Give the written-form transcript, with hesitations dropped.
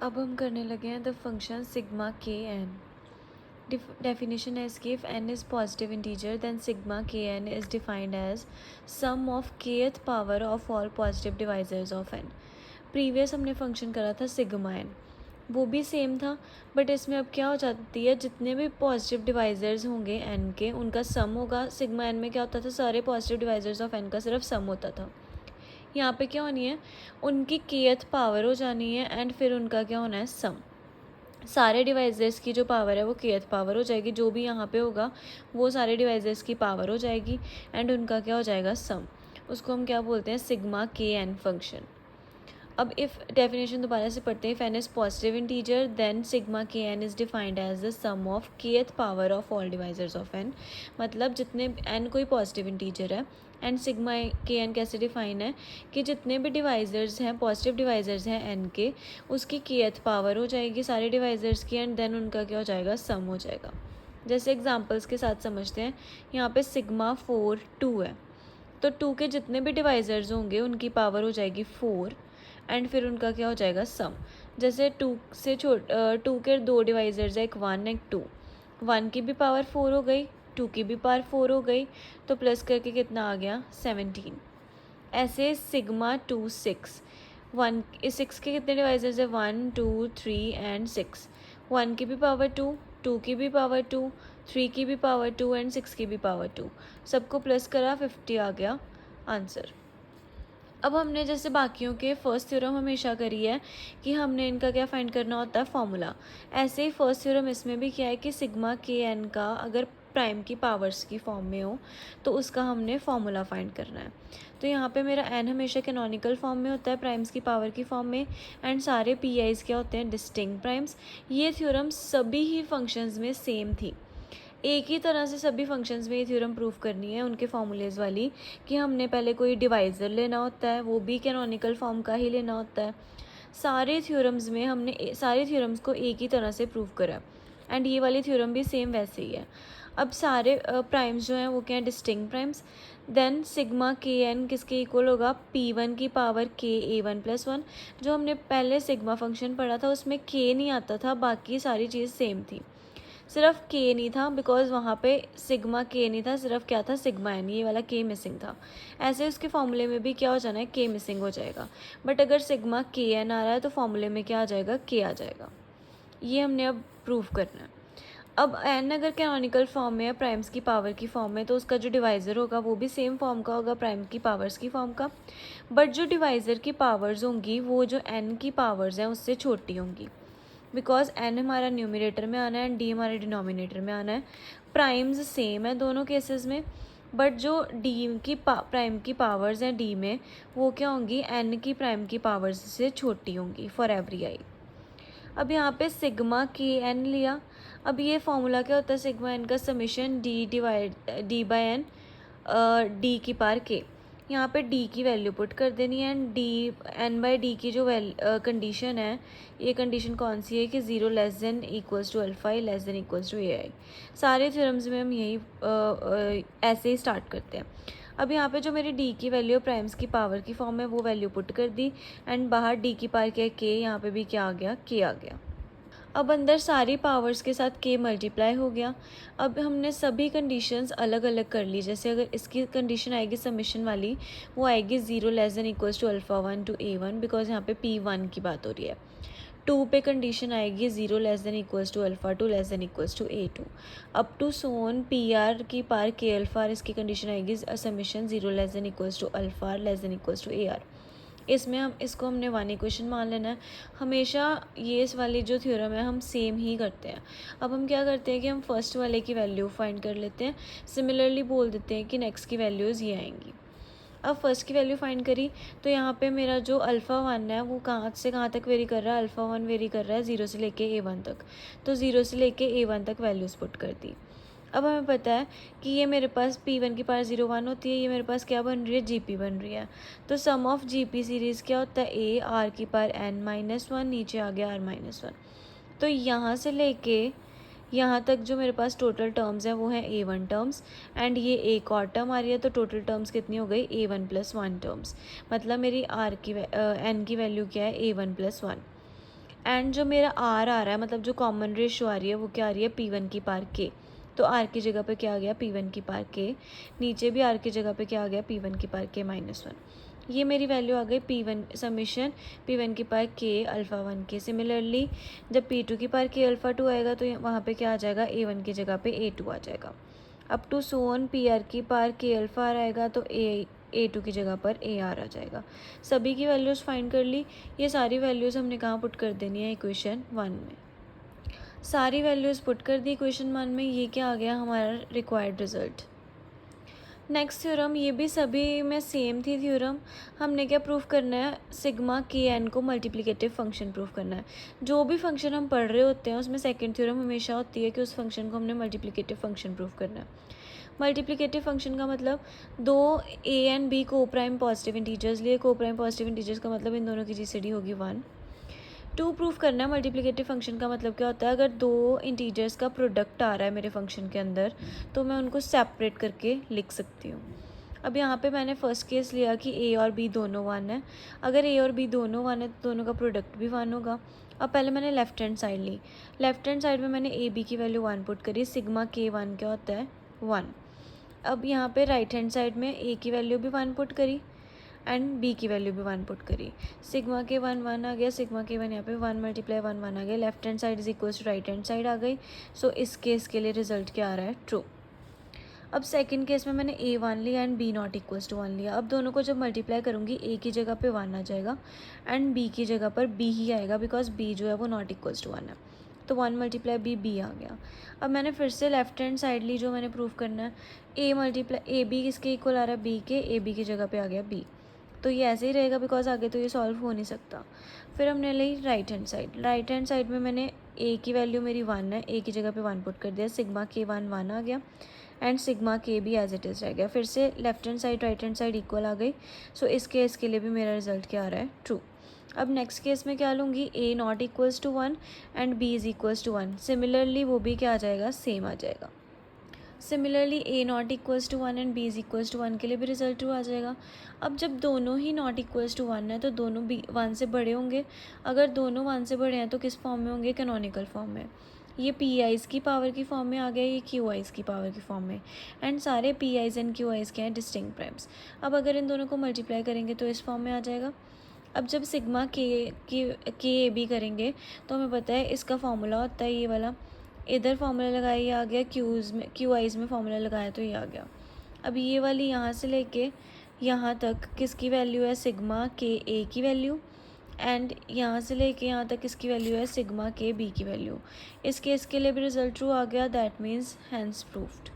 अब हम करने लगे हैं the function sigma k N. Definition is कि if n is positive integer then sigma kn is defined as sum of kth power of all positive divisors of n. Previous हमने function करा था sigma N, वो भी same था, but इसमें अब क्या हो जाती है, जितने भी पॉजिटिव डिवाइजर्स होंगे एन के उनका सम होगा. सिग्मा एन में क्या होता था, सारे पॉजिटिव डिवाइजर्स ऑफ एन का सिर्फ सम होता था. यहाँ पे क्या होनी है, उनकी केथ पावर हो जानी है एंड फिर उनका क्या होना है, सम. सारे डिवाइजर्स की जो पावर है वो केथ पावर हो जाएगी, जो भी यहाँ पे होगा वो सारे डिवाइजर्स की पावर हो जाएगी एंड उनका क्या हो जाएगा, सम. उसको हम क्या बोलते हैं, सिग्मा के एन फंक्शन. अब इफ़ डेफिनेशन दोबारा से पढ़ते हैं. If n is positive integer then sigma k n is defined as the sum of kth power of all divisors of n. मतलब जितने एन कोई पॉजिटिव इंटीजर है and sigma k n कैसे define है कि जितने भी डिवाइजर्स हैं, पॉजिटिव डिवाइजर्स हैं एन के, उसकी केथ पावर हो जाएगी सारे डिवाइजर्स की एंड देन उनका क्या हो जाएगा, सम हो जाएगा. जैसे एग्जांपल्स के साथ समझते हैं. यहाँ पे सिग्मा 4 2 है, तो 2 के जितने भी डिवाइजर्स होंगे उनकी पावर हो जाएगी 4 एंड फिर उनका क्या हो जाएगा, सम. जैसे 2 के दो डिवाइजर्स है, एक 1 एक 2. 1 की भी पावर 4 हो गई, 2 की भी पावर 4 हो गई, तो प्लस करके कितना आ गया, 17. ऐसे सिग्मा 2 6. 6 के कितने डिवाइजर्स है, 1 2 3 एंड 6. 1 की भी पावर 2, 2 की भी पावर 2, 3 की भी पावर 2 एंड 6 की भी पावर 2. सबको प्लस करा, 50 आ गया आंसर. अब हमने जैसे बाकियों के फर्स्ट थ्योरम हमेशा करी है कि हमने इनका क्या फाइंड करना होता है, फॉर्मूला. ऐसे ही फर्स्ट थ्योरम इसमें भी क्या है कि सिग्मा के एन का अगर प्राइम की पावर्स की फॉर्म में हो तो उसका हमने फॉर्मूला फाइंड करना है. तो यहाँ पे मेरा एन हमेशा कैनोनिकल फॉर्म में होता है, प्राइम्स की पावर की फॉर्म में, एंड सारे पी आईज क्या होते हैं, डिस्टिंक्ट प्राइम्स. ये थ्योरम सभी ही फंक्शंस में सेम थी. एक ही तरह से सभी फंक्शंस में ये थ्योरम प्रूव करनी है उनके फॉर्मूलेज वाली, कि हमने पहले कोई डिवाइज़र लेना होता है, वो भी कैनोनिकल फॉर्म का ही लेना होता है. सारे थ्योरम्स में हमने सारे थ्योरम्स को एक ही तरह से प्रूव करा एंड ये वाली थ्योरम भी सेम वैसे ही है. अब सारे प्राइम्स जो हैं वो क्या हैं, distinct primes. Then sigma k N किसके इक्वल होगा, P1 की पावर के A1 + 1. जो हमने पहले सिग्मा फंक्शन पढ़ा था उसमें के नहीं आता था, बाकी सारी चीज़ सेम थी, सिर्फ के नहीं था, बिकॉज वहाँ पे सिग्मा के नहीं था, सिर्फ क्या था, सिग्मा एन. ये वाला के मिसिंग था. ऐसे उसके फॉर्मूले में भी क्या हो जाना है, के मिसिंग हो जाएगा. बट अगर सिग्मा के एन आ रहा है तो फॉर्मूले में क्या आ जाएगा, के आ जाएगा. ये हमने अब प्रूव करना है. अब एन अगर कैनोनिकल फॉर्म में है, प्राइम्स की पावर की फॉर्म में, तो उसका जो डिवाइज़र होगा वो भी सेम फॉर्म का होगा, प्राइम की पावर्स की फॉर्म का. बट जो डिवाइज़र की पावर्स होंगी वो जो एन की पावर्स हैं उससे छोटी होंगी, बिकॉज एन हमारा न्यूमरेटर में आना है एंड डी हमारे डिनोमिनेटर में आना है. प्राइम्स सेम है दोनों केसेस में, बट जो डी की प्राइम की पावर्स हैं डी में, वो क्या होंगी, एन की प्राइम की पावर्स से छोटी होंगी फॉर एवरी आई. अब यहाँ पे सिग्मा के एन लिया. अब ये फॉर्मूला क्या होता है, सिग्मा एन का समीशन डी/एन डी की पावर के. यहाँ पे डी की वैल्यू पुट कर देनी है एंड n/d की जो कंडीशन है, ये कंडीशन कौन सी है कि 0 < अल्फा a i. सारे थ्योरम्स में हम यही ऐसे ही स्टार्ट करते हैं. अब यहाँ पे जो मेरी डी की वैल्यू प्राइम्स की पावर की फॉर्म में वो वैल्यू पुट कर दी एंड बाहर डी की पावर क्या है, के. यहाँ पे भी क्या आ गया, के आ गया. अब अंदर सारी पावर्स के साथ के मल्टीप्लाई हो गया. अब हमने सभी कंडीशंस अलग अलग कर ली. जैसे अगर इसकी कंडीशन आएगी सबमिशन वाली, वो आएगी 0 < अल्फा 1 to a1, बिकॉज यहाँ पे P1 की बात हो रही है. 2 पे कंडीशन आएगी 0 < alpha 2 < a2. Up to so on PR की पार के अल्फा, इसकी कंडीशन आएगी सबमिशन 0 < अल्फा a r. इसमें हम इसको हमने वन इक्वेशन मान लेना है. हमेशा ये इस वाली जो थ्योरम है हम सेम ही करते हैं. अब हम क्या करते हैं कि हम फर्स्ट वाले की वैल्यू फाइंड कर लेते हैं, सिमिलरली बोल देते हैं कि नेक्स्ट की वैल्यूज़ ये आएंगी. अब फर्स्ट की वैल्यू फाइंड करी तो यहाँ पे मेरा जो अल्फ़ा 1 है वो कहाँ से कहाँ तक वेरी कर रहा है, अल्फ़ा 1 वेरी कर रहा है 0 से लेके A1 तक. तो 0 से लेके A1 तक वैल्यूज़ पुट कर दी. अब हमें पता है कि ये मेरे पास P1 की पावर 0 1 होती है, ये मेरे पास क्या बन रही है, GP बन रही है. तो सम ऑफ GP सीरीज़ क्या होता है, A R की पावर n-1, नीचे आ गया r-1. तो यहाँ से लेके यहाँ तक जो मेरे पास टोटल टर्म्स हैं वो हैं A1 टर्म्स एंड ये एक और टर्म आ रही है, तो टोटल टर्म्स कितनी हो गई, A1 + 1 टर्म्स. मतलब मेरी n की वैल्यू क्या है, A1 + 1. एंड जो मेरा आर आ रहा है, मतलब जो कॉमन रेशियो आ रही है वो क्या आ रही है, P1 की पावर K। तो आर की जगह पे क्या आ गया, P1 की पावर K। नीचे भी आर की जगह पे क्या आ गया, P1 की पावर K -1। ये मेरी वैल्यू आ गई P1 समीशन P1 की पावर K अल्फ़ा 1 के। सिमिलरली जब P2 की पावर K अल्फ़ा 2 आएगा तो वहाँ पे क्या आ जाएगा, A1 की जगह पे A2 आ जाएगा। Up to so on PR की पावर K अल्फ़ा आर आएगा तो A2 की जगह पर AR आ जाएगा। सभी की वैल्यूज़ फाइंड कर ली। ये सारी वैल्यूज़ हमने कहाँ पुट कर देनी है, इक्वेशन 1 में। सारी वैल्यूज़ पुट कर दी इक्वेशन 1 में। ये क्या आ गया हमारा रिक्वायर्ड रिजल्ट। नेक्स्ट थ्योरम, ये भी सभी में सेम थी थ्योरम। हमने क्या प्रूफ करना है, सिग्मा KN को मल्टीप्लिकेटिव फंक्शन प्रूफ करना है। जो भी फंक्शन हम पढ़ रहे होते हैं उसमें सेकंड थ्योरम हमेशा होती है कि उस फंक्शन को हमने मल्टीप्लिकेटिव फंक्शन प्रूफ करना है। मल्टीप्लिकेटिव फंक्शन का मतलब दो A एंड B को प्राइम पॉजिटिव इंटीजर्स लिए, को प्राइम पॉजिटिव इंटीजर्स का मतलब इन दोनों की GCD होगी 1। टू प्रूफ करना है मल्टीप्लिकेटिव फंक्शन का मतलब क्या होता है, अगर दो इंटीजर्स का प्रोडक्ट आ रहा है मेरे फंक्शन के अंदर तो मैं उनको सेपरेट करके लिख सकती हूँ। अब यहाँ पे मैंने फर्स्ट केस लिया कि A और B दोनों 1 है। अगर A और B दोनों 1 है तो दोनों का प्रोडक्ट भी 1 होगा। अब पहले मैंने लेफ्ट हैंड साइड ली। लेफ्ट हैंड साइड में मैंने AB की वैल्यू 1 पुट करी। सिग्मा K1 क्या होता है, 1। अब यहाँ पे राइट हैंड साइड में A की वैल्यू भी 1 पुट करी एंड B की वैल्यू भी 1 पुट करी। सिग्मा K1 1 आ गया, सिग्मा K1 यहाँ पे 1 × 1 1 आ गया। Left hand side is equals to right hand side आ गई। सो इस केस के लिए रिजल्ट क्या आ रहा है, ट्रू। अब सेकंड केस में मैंने A1 लिया and B not equals to 1 लिया। अब दोनों को जब मल्टीप्लाई करूँगी A की जगह पे 1 आ जाएगा एंड B की जगह पर B ही आएगा, बिकॉज B जो है वो नॉट इक्वल्स टू 1 है। तो 1 × B B आ गया। अब मैंने फिर से लेफ्ट हैंड साइड ली, जो मैंने प्रूफ करना है। AB किसके इक्वल आ रहा है, B के। AB की जगह पे आ गया B। तो ये ऐसे ही रहेगा बिकॉज आगे तो ये सॉल्व हो नहीं सकता। फिर हमने ली right hand side. Right hand side में मैंने A की वैल्यू मेरी 1 है, A की जगह पे 1 पुट कर दिया। सिग्मा K1 1 आ गया एंड सिग्मा K भी एज इट इज़ रह गया। फिर से left hand side right hand side equal आ गई। सो इस केस के लिए भी मेरा रिजल्ट क्या आ रहा है, ट्रू। अब नेक्स्ट केस में क्या लूँगी, A not equals to 1 and B is equals to 1। Similarly वो भी क्या आ जाएगा, सेम आ जाएगा। Similarly A not equals to 1 and B is equals to 1 के लिए भी रिजल्ट ट्रू आ जाएगा। अब जब दोनों ही नॉट इक्वल्स टू 1 है तो दोनों B 1 से बड़े होंगे। अगर दोनों 1 से बड़े हैं तो किस फॉर्म में होंगे, कैनोनिकल फॉर्म में। ये PIs की पावर की फॉर्म में आ गया, ये QIs की पावर की फॉर्म में। एंड सारे PIs एंड QIs क्या हैं, डिस्टिंक्ट प्राइम्स। अब अगर इन दोनों को मल्टीप्लाई करेंगे तो इस फॉर्म में आ जाएगा। अब जब सिग्मा के ए बी करेंगे तो हमें पता है इसका फॉर्मूला होता है ये वाला। इधर फॉर्मूला लगाया, ये आ गया। QIs में फॉर्मूला लगाया तो ये आ गया। अब ये वाली यहाँ से लेके यहाँ तक किसकी वैल्यू है, सिग्मा के ए की वैल्यू। एंड यहाँ से लेके यहाँ तक किसकी वैल्यू है, सिग्मा के बी की वैल्यू। इस केस के लिए भी रिजल्ट ट्रू आ गया। That means hence proofed.